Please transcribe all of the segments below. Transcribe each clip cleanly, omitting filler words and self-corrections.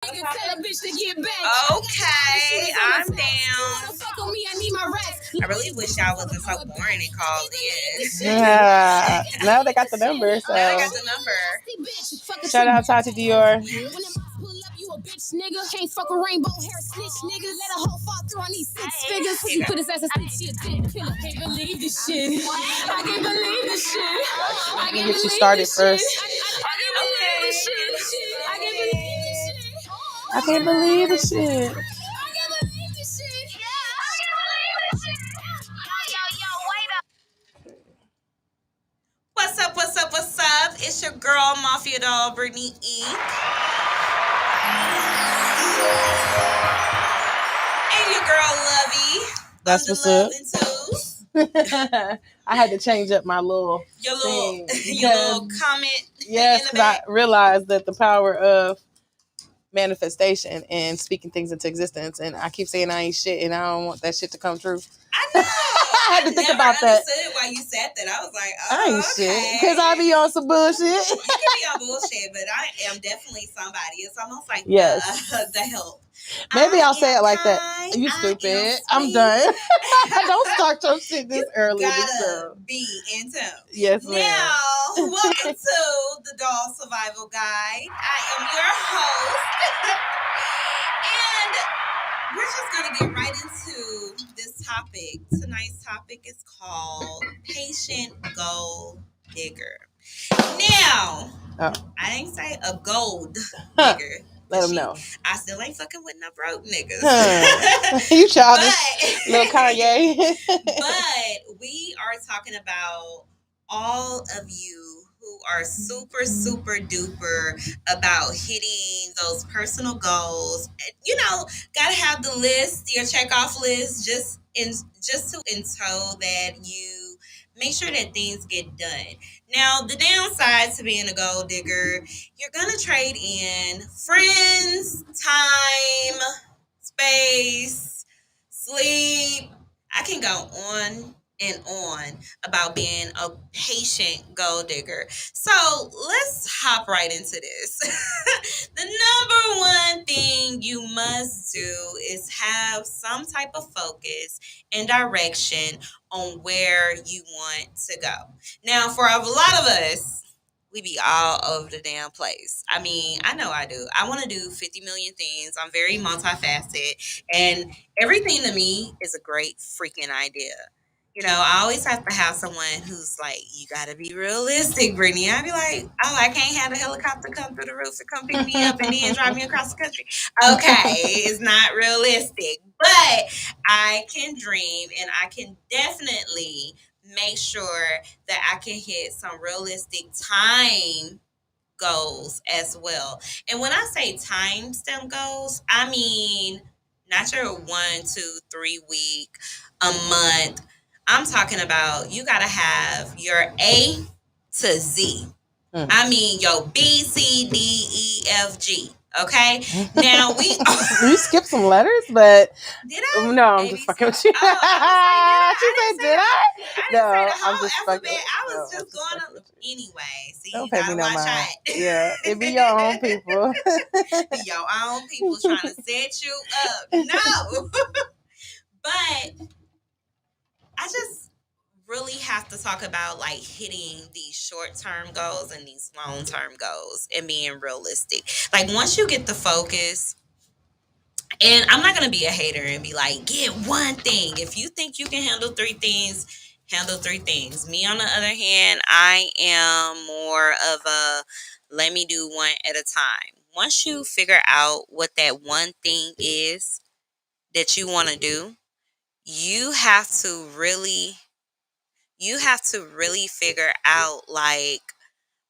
Okay, I'm down. I really wish y'all wasn't so boring and called in. Yeah. Now they got the number, so Now I got the number. shout out Tati Dior. You a bitch nigga. Can't fuck a rainbow hair snitch nigga. Let a hoe fall through on these 6 figures. He put his ass a snitch. She a dick killer. Can't believe this shit. I can't believe this shit. I can't Get you started first. I can't believe this shit. I can't believe this shit. I can't believe this shit. I can't believe this shit. I can't believe this shit. Yo, wait up. What's up? What's up? What's up? It's your girl, Mafia Doll, Brittany E. And your girl, Lovey. That's what's up. I had to change up my little your little comment. Yes, because I realized that the power of manifestation and speaking things into existence, and I keep saying I ain't shit, and I don't want that shit to come true. I know. I had to think about that. I understood why you said that. I was like, oh, I ain't shit. Because I be on some bullshit. You can be on bullshit, but I am definitely somebody. It's almost like the help. Maybe I'll say it like that. You stupid. I'm done. Don't start your shit this early. You gotta be in tune. Yes, ma'am. Now, welcome to the Doll Survival Guide. I am your host. And we're just going to get right into this topic. Tonight's topic is called Patient Gold Digger. Now, I didn't say a gold digger. Let them know. I still ain't fucking with no broke niggas. You childish. Little Kanye. But we are talking about all of you who are super, super duper about hitting those personal goals. You know, gotta have the list, your checkoff list, just to entail that you make sure that things get done. Now, the downside to being a gold digger, you're going to trade in friends, time, space, sleep. I can go on and on about being a patient gold digger. So let's hop right into this. The number one thing you must do is have some type of focus and direction on where you want to go. Now, for a lot of us, we be all over the damn place. I mean, I know I do. I want to do 50 million things. I'm very multifaceted. And everything to me is a great freaking idea. You know, I always have to have someone who's like, you got to be realistic, Brittany. I'd be like, oh, I can't have a helicopter come through the roof and come pick me up and then drive me across the country. Okay, it's not realistic. But I can dream and I can definitely make sure that I can hit some realistic time goals as well. And when I say time stem goals, I mean not your 1, 2, 3 week, a month. I'm talking about you gotta have your A to Z. I mean your B, C, D, E, F, G. Okay. Now you skipped some letters, but did I? No, I'm just fucking with you. Oh, I she said, "Did I?" No, I'm just alphabet. fucking. I was just going on anyway. See, don't you pay gotta me no watch mind. out. Yeah, it be your own people. Be your own people trying to set you up. No, but I just really have to talk about like hitting these short-term goals and these long-term goals and being realistic. Like once you get the focus, and I'm not gonna be a hater and be like, get one thing. If you think you can handle 3 things, handle 3 things. Me on the other hand, I am more of a let me do one at a time. Once you figure out what that one thing is that you want to do, you have to really figure out like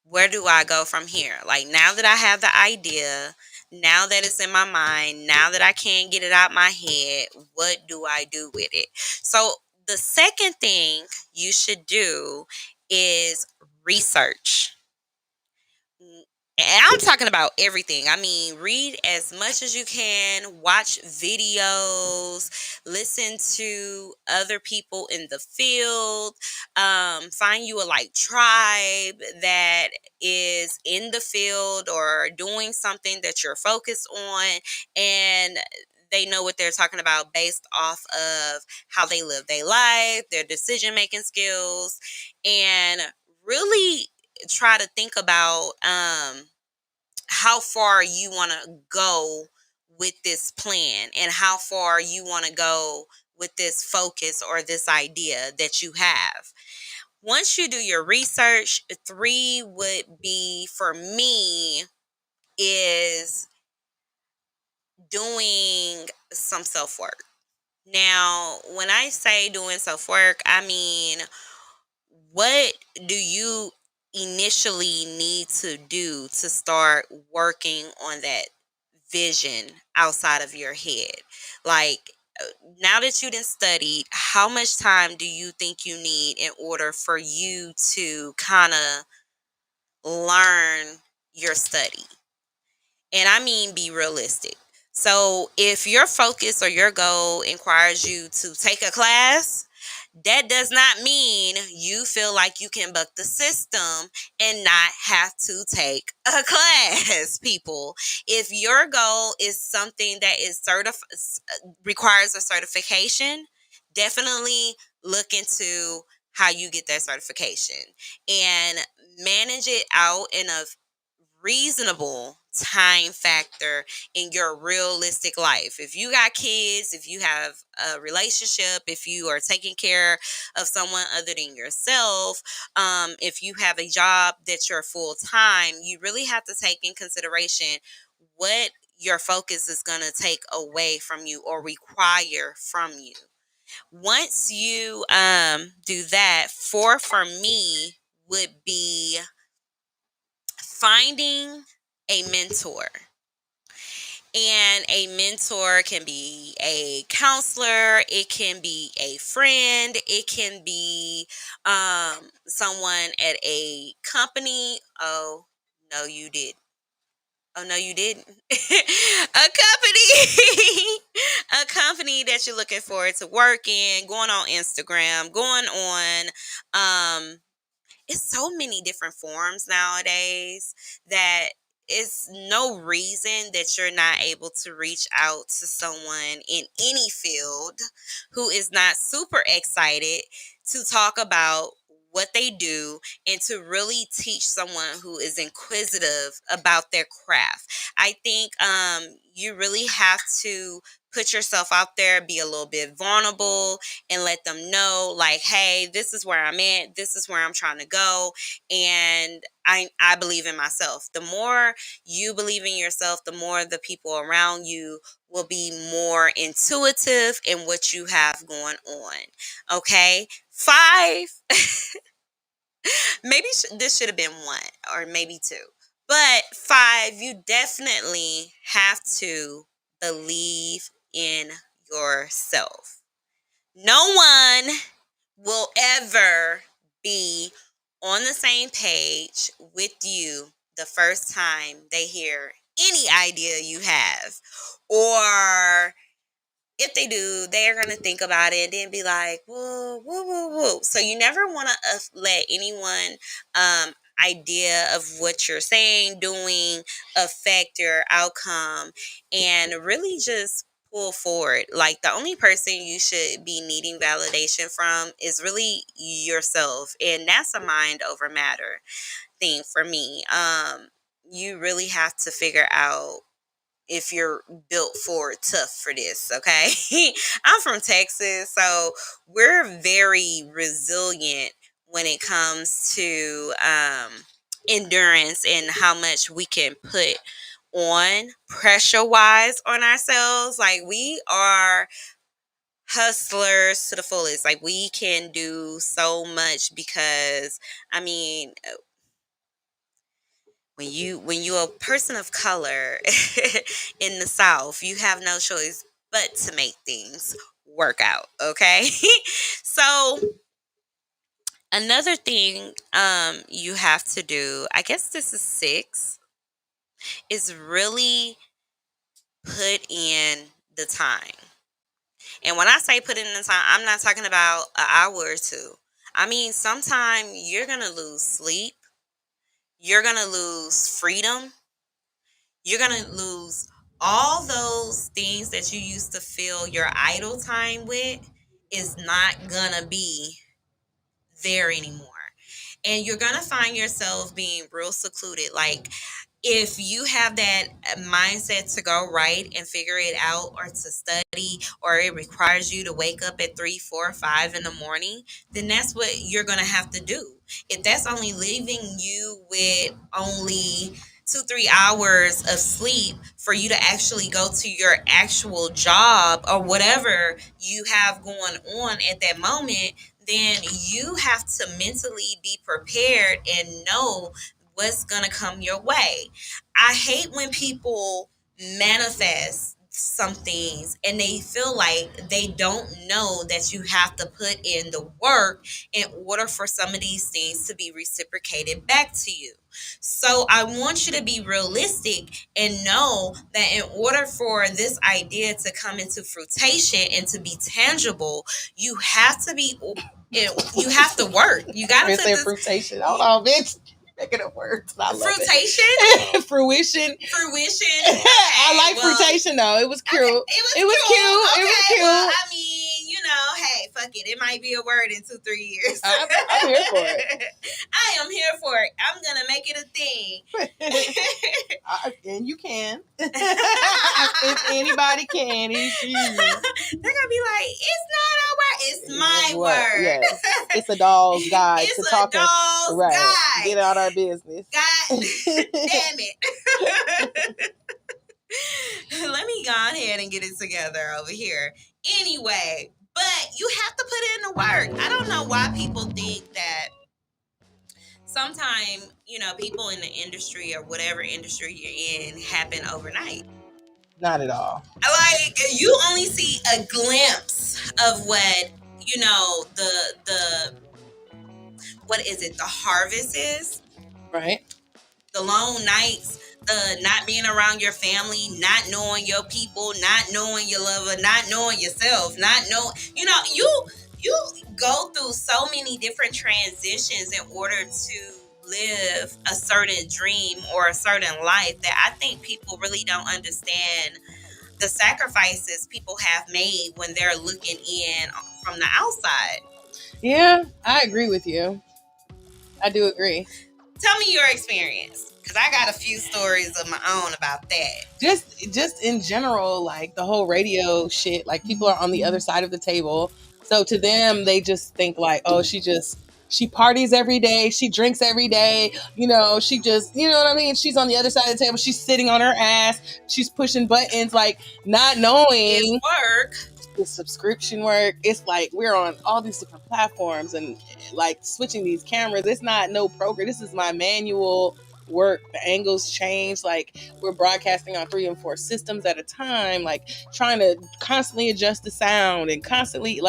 where do I go from here? Like now that I have the idea, now that it's in my mind, now that I can't get it out my head, what do I do with it? So the second thing you should do is research. And I'm talking about everything. I mean, read as much as you can, watch videos, listen to other people in the field, find you a like tribe that is in the field or doing something that you're focused on, and they know what they're talking about based off of how they live their life, their decision making skills, and really try to think about how far you want to go with this plan and how far you want to go with this focus or this idea that you have. Once you do your research, three would be for me is doing some self work. Now, when I say doing self work, I mean, what do you initially need to do to start working on that vision outside of your head? Like, now that you done studied, how much time do you think you need in order for you to kind of learn your study? And I mean, be realistic. So, if your focus or your goal requires you to take a class, that does not mean you feel like you can buck the system and not have to take a class, people. If your goal is something that is requires a certification, definitely look into how you get that certification and manage it out in a reasonable time factor in your realistic life. If you got kids, if you have a relationship, if you are taking care of someone other than yourself, if you have a job that you're full time, you really have to take in consideration what your focus is going to take away from you or require from you. Once you do that, four for me would be finding a mentor. And a mentor can be a counselor, it can be a friend, it can be someone at a company. Oh, no, you did. Oh, no, you didn't. A company. A company that you're looking forward to working, going on Instagram, going on it's so many different forms nowadays that it's no reason that you're not able to reach out to someone in any field who is not super excited to talk about what they do and to really teach someone who is inquisitive about their craft. I think you really have to put yourself out there, be a little bit vulnerable, and let them know, like, hey, this is where I'm at, this is where I'm trying to go, and I believe in myself. The more you believe in yourself, the more the people around you will be more intuitive in what you have going on. Okay, five. Maybe this should have been one or maybe two, but five, you definitely have to believe in yourself. No one will ever be on the same page with you the first time they hear any idea you have. Or if they do, they're going to think about it and then be like, whoa, whoa, whoa, whoa. So you never want to let anyone idea of what you're saying, doing, affect your outcome, and really just pull forward. Like, the only person you should be needing validation from is really yourself. And that's a mind over matter thing for me. You really have to figure out if you're built for tough for this, okay? I'm from Texas, so we're very resilient when it comes to endurance and how much we can put on pressure wise on ourselves. Like, we are hustlers to the fullest. Like, we can do so much because, I mean, when you a person of color in the South, you have no choice but to make things work out. Okay. So another thing you have to do, I guess this is six. is really put in the time. And when I say put in the time, I'm not talking about an hour or two. I mean, sometime you're going to lose sleep. You're going to lose freedom. You're going to lose all those things that you used to fill your idle time with is not going to be there anymore. And you're going to find yourself being real secluded. Like, if you have that mindset to go write and figure it out or to study, or it requires you to wake up at 3, 4, 5 in the morning, then that's what you're going to have to do. If that's only leaving you with only 2, 3 hours of sleep for you to actually go to your actual job or whatever you have going on at that moment, then you have to mentally be prepared and know what's going to come your way. I hate when people manifest some things and they feel like they don't know that you have to put in the work in order for some of these things to be reciprocated back to you. So I want you to be realistic and know that in order for this idea to come into fruition and to be tangible, you have to be you have to work. You got to I put say this fruitation. Hold on, bitch. Making up words. I love fruitation. it. Fruition. Fruition. I like well, fruitation though. It was cute. Okay, It was cute. Okay, It was cute. well, I mean, hey, fuck it. It might be a word in 2, 3 years. I'm here for it. I am here for it. I'm gonna make it a thing. And you can. If anybody can, it's you. They're gonna be like, it's not our word. It's my word. Yes. It's a doll's guide It's to a talking. doll's Right. guide. Get out our business. God damn it. Let me go ahead and get it together over here. Anyway, but you have to put in the work. I don't know why people think that sometimes, people in the industry or whatever industry you're in happen overnight. Not at all. Like, you only see a glimpse of what, the what is it, the harvest is. Right. The long nights, the not being around your family, not knowing your people, not knowing your lover, not knowing yourself, not knowing, you go through so many different transitions in order to live a certain dream or a certain life that I think people really don't understand the sacrifices people have made when they're looking in from the outside. Yeah, I agree with you. I do agree. Tell me your experience, because I got a few stories of my own about that. Just in general, like the whole radio shit, like people are on the other side of the table. So to them, they just think like, oh, she parties every day, she drinks every day, she just, you know what I mean? She's on the other side of the table, she's sitting on her ass, she's pushing buttons, like not knowing It's work. The subscription work. It's like we're on all these different platforms and like switching these cameras. It's not no program. This is my manual work. The angles change. Like we're broadcasting on 3 and 4 systems at a time, like trying to constantly adjust the sound and constantly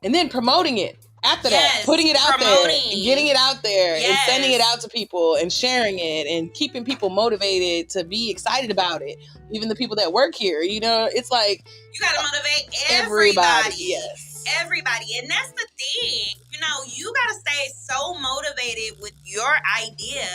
and then promoting it after that, putting it out there and getting it out there and sending it out to people and sharing it and keeping people motivated to be excited about it. Even the people that work here, it's like you gotta motivate everybody. Yes. Everybody. And that's the thing. You gotta stay so motivated with your idea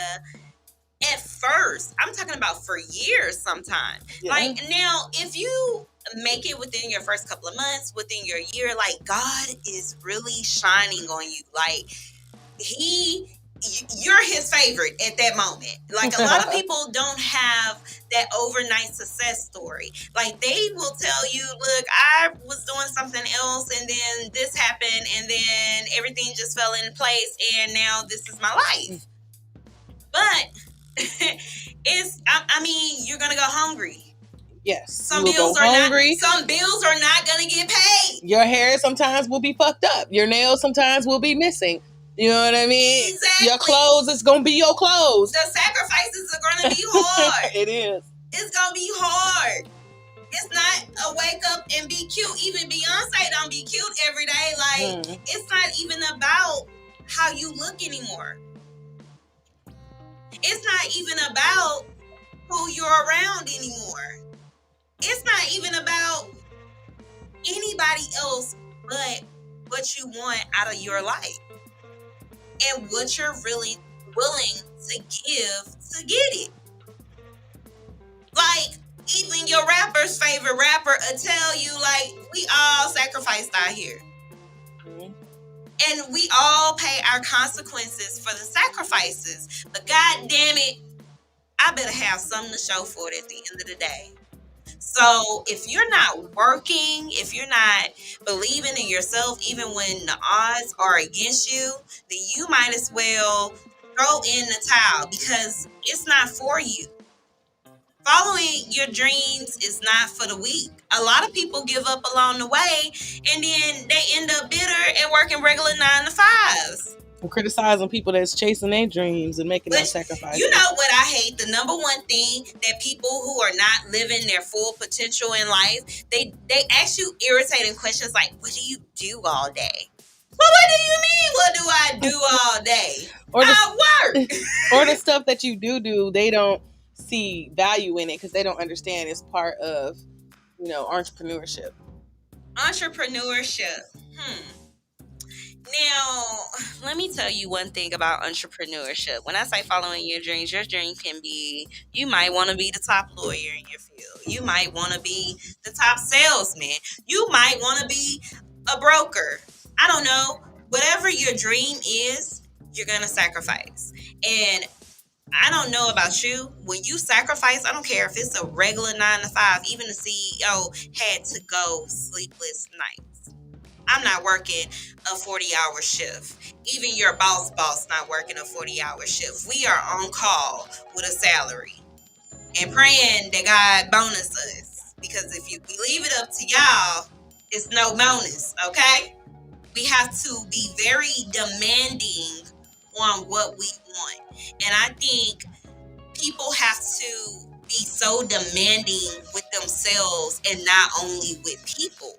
at first. I'm talking about for years sometimes. Yeah. Like now, if you make it within your first couple of months, within your year, like God is really shining on you. Like you're his favorite at that moment. Like a lot of people don't have that overnight success story. Like they will tell you, look, I was doing something else and then this happened and then everything just fell in place and now this is my life. But you're gonna go hungry. Yes. Some bills are not gonna get paid. Your hair sometimes will be fucked up. Your nails sometimes will be missing. You know what I mean? Exactly. Your clothes is gonna be your clothes. The sacrifices are gonna be hard. It is. It's gonna be hard. It's not a wake up and be cute. Even Beyonce don't be cute every day. Like it's not even about how you look anymore. It's not even about who you're around anymore. It's not even about anybody else but what you want out of your life and what you're really willing to give to get it. Like, even your rapper's favorite rapper will tell you, like, we all sacrificed out here. And we all pay our consequences for the sacrifices. But God damn it, I better have something to show for it at the end of the day. So if you're not working, if you're not believing in yourself, even when the odds are against you, then you might as well throw in the towel because it's not for you. Following your dreams is not for the weak. A lot of people give up along the way and then they end up bitter and working regular 9 to 5s. I'm criticizing people that's chasing their dreams and making those sacrifices. You know what I hate? The number one thing that people who are not living their full potential in life, they ask you irritating questions like, what do you do all day? Well, what do you mean, what do I do all day? I work. Or the stuff that you do, they don't see value in it because they don't understand it's part of, entrepreneurship. Entrepreneurship. Now, let me tell you one thing about entrepreneurship. When I say following your dream can be, you might want to be the top lawyer in your field. You might want to be the top salesman. You might want to be a broker. I don't know. Whatever your dream is, you're going to sacrifice. And I don't know about you. When you sacrifice, I don't care if it's a regular 9 to 5, even the CEO had to go sleepless nights. I'm not working a 40-hour shift. Even your boss not working a 40-hour shift. We are on call with a salary and praying that God bonus us. Because if we leave it up to y'all, it's no bonus, okay? We have to be very demanding on what we want. And I think people have to be so demanding with themselves and not only with people.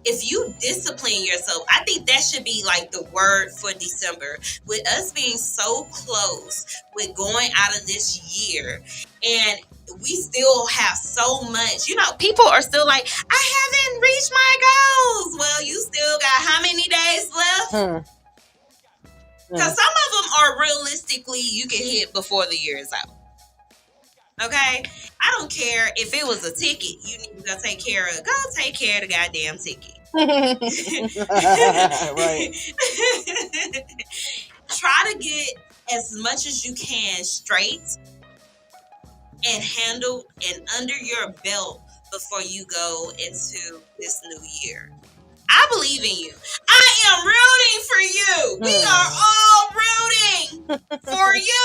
If you discipline yourself, I think that should be like the word for December. With us being so close with going out of this year, and we still have so much, people are still like, I haven't reached my goals. Well, you still got how many days left? Because some of them are realistically you can hit before the year is out. Okay? I don't care if it was a ticket you need to go take care of. Go take care of the goddamn ticket. Right. Try to get as much as you can straight and handled and under your belt before you go into this new year. I believe in you. I am rooting for you. We are all rooting for you.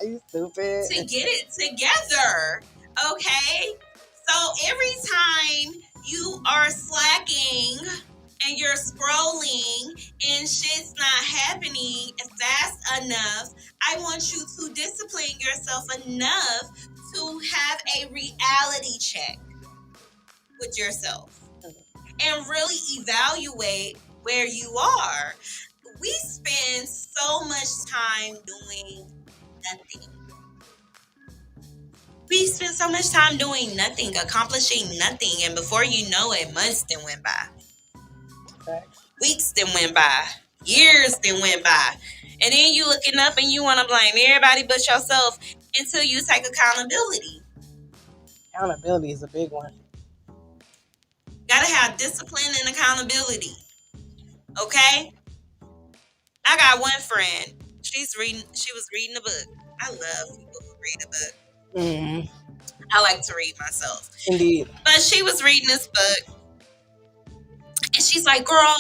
You stupid. To get it together. Okay? So every time you are slacking and you're scrolling and shit's not happening fast enough, I want you to discipline yourself enough to have a reality check with yourself and really evaluate where you are. We spend so much time doing nothing. We spend so much time doing nothing, accomplishing nothing, and before you know it, months then went by. Okay. Weeks then went by. Years then went by. And then you looking up and you want to blame everybody but yourself until you take accountability. Accountability is a big one. Gotta have discipline and accountability. Okay? I got one friend. She was reading a book. I love people who read a book. I like to read myself. Indeed. But she was reading this book. And she's like, girl,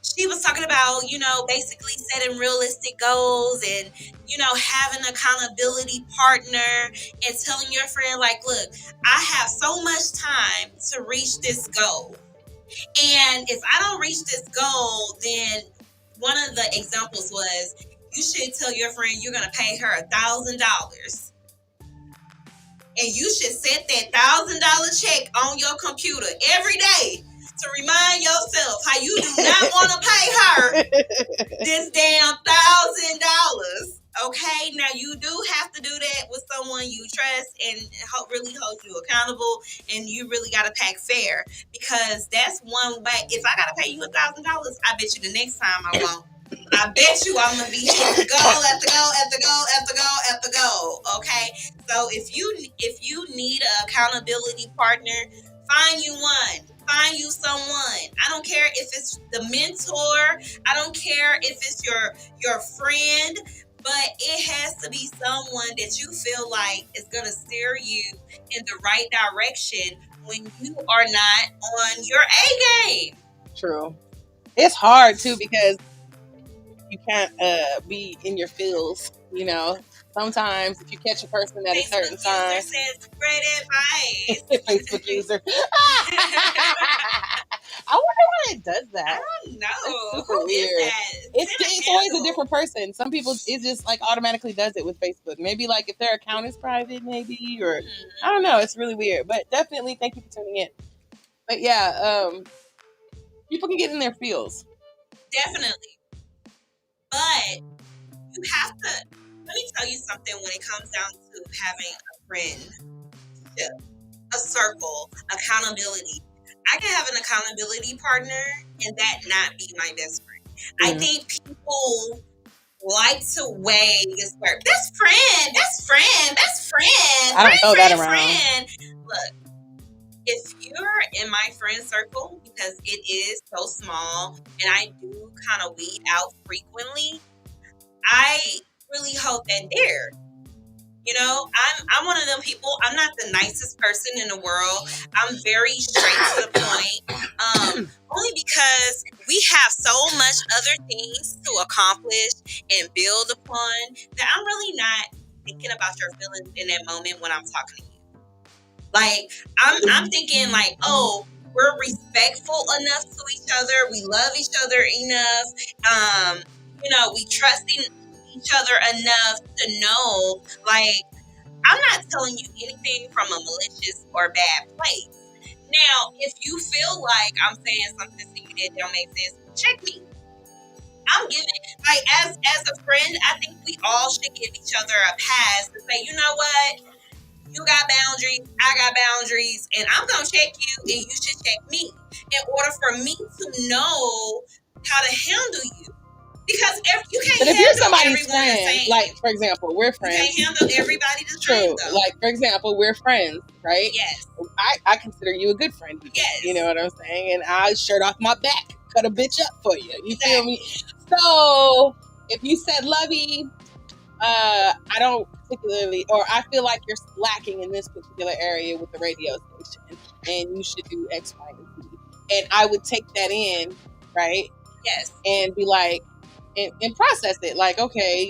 she was talking about, basically setting realistic goals and, having an accountability partner and telling your friend, like, look, I have so much time to reach this goal. And if I don't reach this goal, then one of the examples was you should tell your friend you're going to pay her $1,000. And you should set that $1,000 check on your computer every day to remind yourself how you do not want to pay her this damn $1,000 Okay, now you do have to do that with someone you trust and really hold you accountable, and you really got to pack fair, because that's one way. If I got to pay you $1,000, I bet you the next time I won't. I bet you I'm gonna be hitting goal after goal after goal after goal after goal. Okay, so if you need an accountability partner, find you one. Find you someone. I don't care if it's the mentor. I don't care if it's your friend, but it has to be someone that you feel like is going to steer you in the right direction when you are not on your A game. True. It's hard too because you can't be in your feels, you know. Sometimes if you catch a person at a certain time, says great advice. Facebook user. I wonder why it does that. I don't know. It's super Who weird. is that? It's always a different person. Some people it just like automatically does it with Facebook. Maybe like if their account is private, maybe, or I don't know. It's really weird. But definitely thank you for tuning in. But yeah, people can get in their feels. Definitely. But you have to, let me tell you something when it comes down to having a friend, a circle, accountability. I can have an accountability partner and that not be my best friend. I think people like to weigh this word. Best friend. I don't throw that around. Friend. Look, if you're in my friend circle, because it is so small and I do kind of weed out frequently, I really hope that they're, I'm one of them people. I'm not the nicest person in the world. I'm very straight to the point. Only because we have so much other things to accomplish and build upon that I'm really not thinking about your feelings in that moment when I'm talking to you. Like, I'm thinking like, oh, we're respectful enough to each other. We love each other enough. We trust each other enough to know, like, I'm not telling you anything from a malicious or bad place. Now, if you feel like I'm saying something to you that don't make sense, check me. I'm giving, like, as a friend, I think we all should give each other a pass to say, you know what? You got boundaries, I got boundaries, and I'm going to check you, and you should check me in order for me to know how to handle you. Because you can't but if handle you're somebody's everyone the friend, same. like, for example, we're friends. You can't handle everybody the same, True. though. Like, for example, we're friends, right? Yes. I consider you a good friend. Yes. You know what I'm saying? And I'll shirt off my back, cut a bitch up for you. You feel me? So, if you said lovey, I don't particularly, or I feel like you're lacking in this particular area with the radio station, and you should do X, Y, and Z. And I would take that in, right? Yes. And be like, and process it. Like, okay,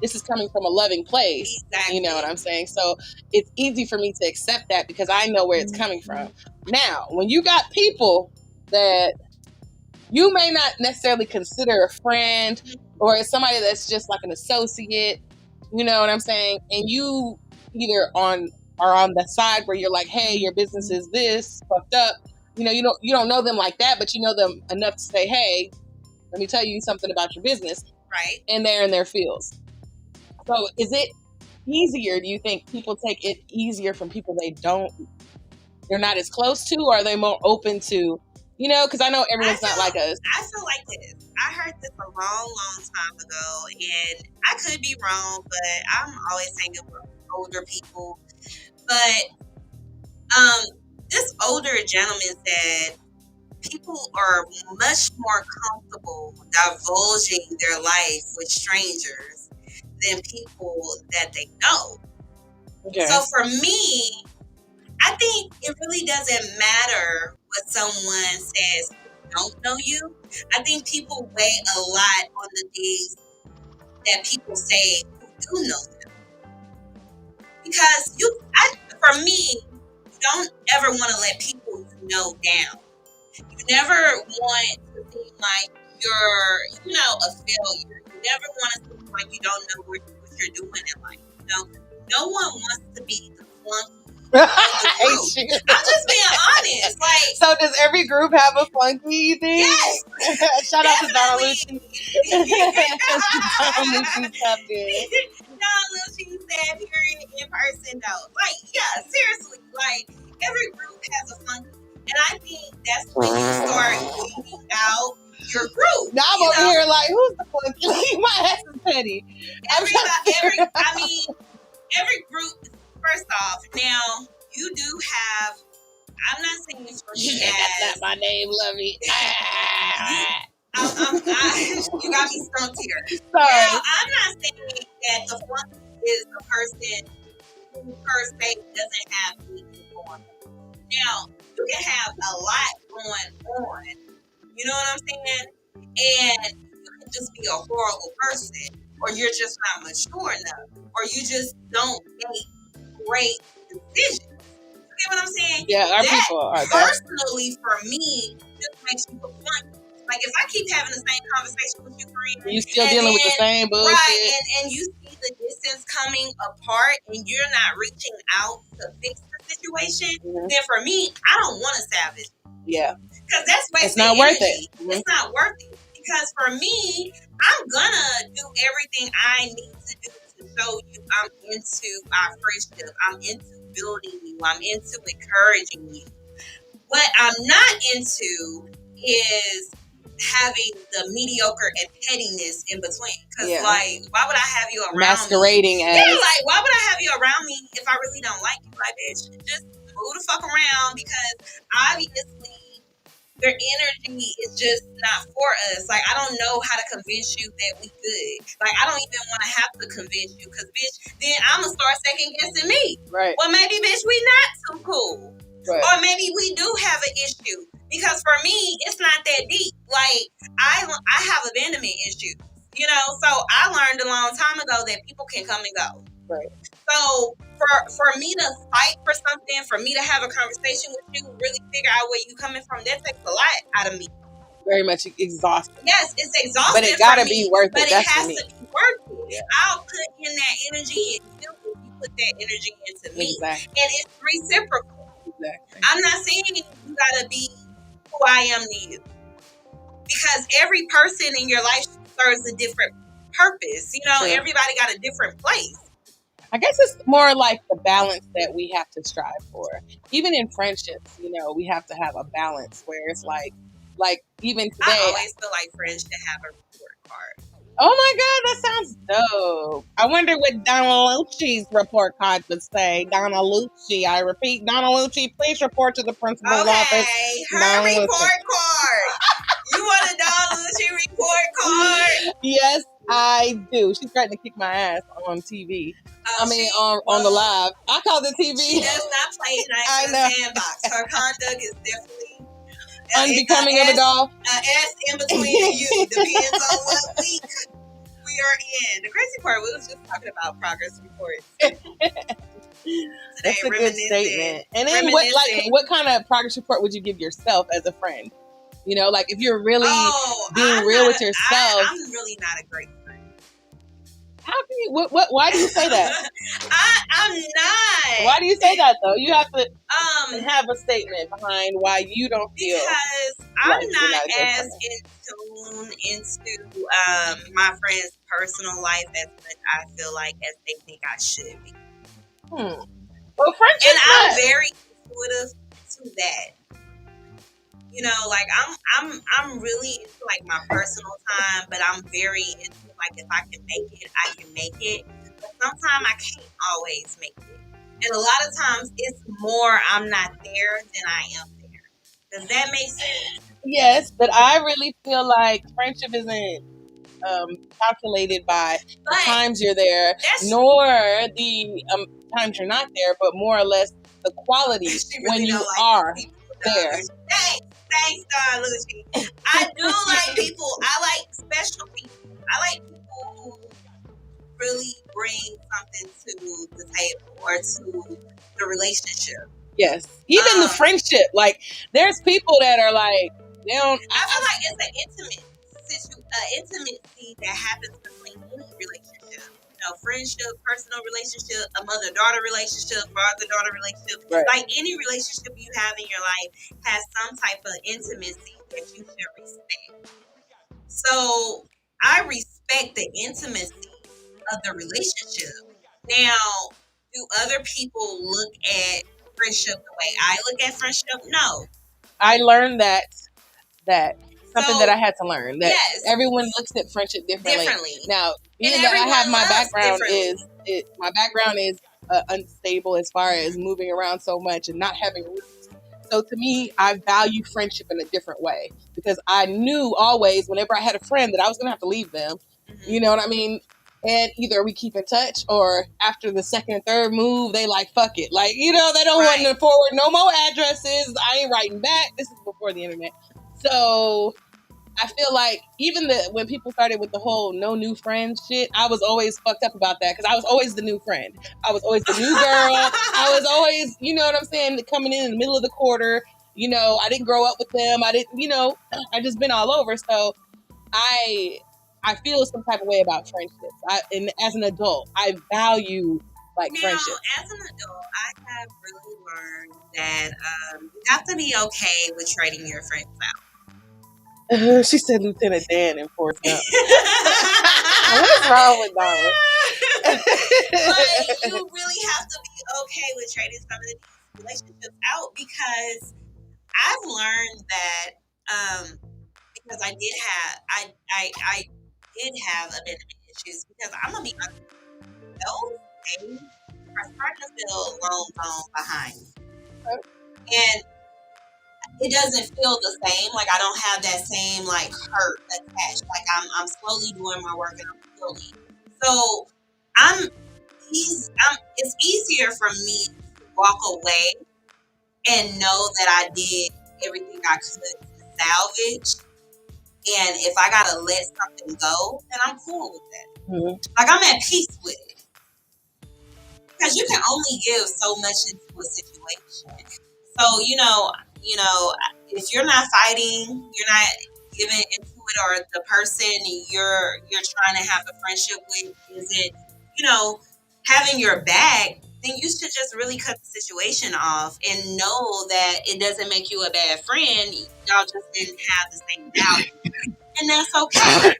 this is coming from a loving place. Exactly. You know what I'm saying? So it's easy for me to accept that because I know where it's coming from. Now, when you got people that you may not necessarily consider a friend, or somebody that's just like an associate, you know what I'm saying? And you either are on the side where you're like, hey, your business is this fucked up. You don't know them like that, but you know them enough to say, hey, let me tell you something about your business. Right. And they're in their fields. So is it easier? Do you think people take it easier from people they're not as close to, or are they more open to, because I know everyone's not like us. I feel like this. I heard this a long time ago, and I could be wrong, but I'm always hanging with older people. But this older gentleman said people are much more comfortable divulging their life with strangers than people that they know. Okay. So for me, I think it really doesn't matter what someone says who don't know you. I think people weigh a lot on the things that people say who do know them. Because for me, you don't ever want to let people you know down. You never want to seem like you're, a failure. You never want to seem like you don't know what you're doing in life. No one wants to be the flunky. I'm just being honest. Like, so does every group have a flunky, you think? Yes. Shout out to Donna Definitely. Lucci. Donna Lucci stopped in. Don Lucci said, period, in person though. Like, yeah, seriously. Like, every group has a funky. And I think that's when you start weeding out your group. Now I'm You over know, here like, who's the funky? My ass is petty. I'm trying to I mean, every group, first off, now you do have, I'm not saying this for me That's as not my name, Lovey. you got me stumped here. Sorry. Now, I'm not saying that the flunky is the person who per se doesn't have anything going on. Now, you can have a lot going on. You know what I'm saying? And you can just be a horrible person, or you're just not mature enough, or you just don't make great decisions. You get what I'm saying? Yeah, our That people are that. personally for me just makes you a flunky. Like if I keep having the same conversation with you, friend, You still dealing with the same bullshit. right? And you see the distance coming apart, and you're not reaching out to fix the situation. Then for me, I don't want to salvage. Yeah, because that's wasted it's not worth energy. it. It's not worth it. Because for me, I'm gonna do everything I need to do to show you I'm into our friendship. I'm into building you. I'm into encouraging you. What I'm not into is having the mediocre and pettiness in between. Because, like, why would I have you around masquerading me? as... Yeah, like, why would I have you around me if I really don't like you? Like, bitch, just move the fuck around because obviously your energy is just not for us. Like, I don't know how to convince you that we good. Like, I don't even want to have to convince you because, bitch, then I'm going to start second guessing me. Right. Well, maybe, bitch, we not too cool. Right. Or maybe we do have an issue. Because for me, it's not that deep. Like, I have abandonment issues. You know, so I learned a long time ago that people can come and go. Right. So for me to fight for something, for me to have a conversation with you, really figure out where you coming from, that takes a lot out of me. Very much exhausting. Yes, it's exhausting. But it gotta be worth it. But it has to be worth it. Yeah. I'll put in that energy and you put that energy into me. Exactly. And it's reciprocal. Exactly. I'm not saying you gotta be who I am to you. Because every person in your life serves a different purpose. You know, True. Everybody got a different place. I guess it's more like the balance that we have to strive for. Even in friendships, you know, we have to have a balance where it's like even today. I always feel like friends should have a report card. Oh my God, that sounds dope. I wonder what Donna Lucci's report card would say. Donna Lucci, I repeat, Donna Lucci, please report to the principal's office. Her Donna report Lucci. card. You want a Donna Lucci report card? Yes, I do. She's threatening to kick my ass on TV. On the live. I call it TV. She does not play nice in the sandbox. Her conduct is definitely unbecoming of a doll. S in between you. Depends on what week we are in. The crazy part, we was just talking about progress reports. That's a good statement. And then what kind of progress report would you give yourself as a friend? You know, like if you're really being real with yourself. I'm really not a great friend. How can you? Why do you say that? I'm not. Why do you say that though? You have to have a statement behind why you don't feel. Because I'm not as in tune into my friends' personal life as much I feel like as they think I should be. Well, friendship. And I'm very intuitive to that. You know, like I'm really into like my personal time, but I'm very into like if I can make it, I can make it. But sometimes I can't always make it. And a lot of times it's more I'm not there than I am there. Does that make sense? Yes, but I really feel like friendship isn't calculated by the times you're there, nor the times you're not there, but more or less the quality really when you are there. Thanks, Don Lucci. I do like people. I like special people. I like people who really bring something to the table or to the relationship. Yes. Even the friendship. Like, there's people that are like, they don't... I feel like it's an intimacy that happens between any relationship. You friendship, personal relationship, a mother-daughter relationship, father-daughter relationship. Right. Like any relationship you have in your life has some type of intimacy that you should respect. So I respect the intimacy of the relationship. Now, do other people look at friendship the way I look at friendship? No. I learned that something that I So had to learn, that yes, everyone looks at friendship differently. differently. Now, And being that I have everyone loves differently. my background is unstable as far as moving around so much and not having roots. So to me, I value friendship in a different way because I knew always whenever I had a friend that I was going to have to leave them. You Mm-hmm. know what I mean? And either we keep in touch or after the second and third move, they like, fuck it. Like, they don't want Right. to forward no more addresses. I ain't writing back. This is before the internet. So I feel like even when people started with the whole no new friends shit, I was always fucked up about that because I was always the new friend. I was always the new girl. I was always, you know what I'm saying, coming in the middle of the quarter. I didn't grow up with them. I didn't, I just been all over. So I I feel some type of way about friendships. And as an adult, I value like Now, friendships. as an adult, I have really learned that you have to be okay with trading your friends She said Lieutenant Dan in Forrest Gump. What is out. wrong with Donald? But you really have to be okay with trading some of these relationships out because I've learned that because I did have abandonment issues because I'm gonna be honest, those days are starting to feel long gone behind me. And it doesn't feel the same. Like I don't have that same like hurt attached. Like I'm slowly doing my work and I'm healing. So I'm it's easier for me to walk away and know that I did everything I could to salvage. And if I gotta let something go, then I'm cool with that. Mhm. Like I'm at peace with it. Because you can only give so much into a situation. So, if you're not fighting, you're not giving into it, or the person you're trying to have a friendship with isn't, having your back, then you should just really cut the situation off and know that it doesn't make you a bad friend. Y'all just didn't have the same value. And that's okay.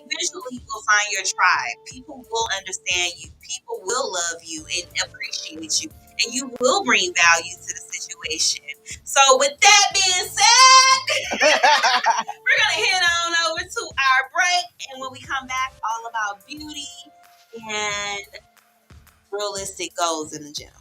Eventually you'll find your tribe. People will understand you. People will love you and appreciate you, and you will bring value to the situation. So, with that being said, we're gonna head on over to our break, and when we come back, all about beauty and realistic goals in the gym.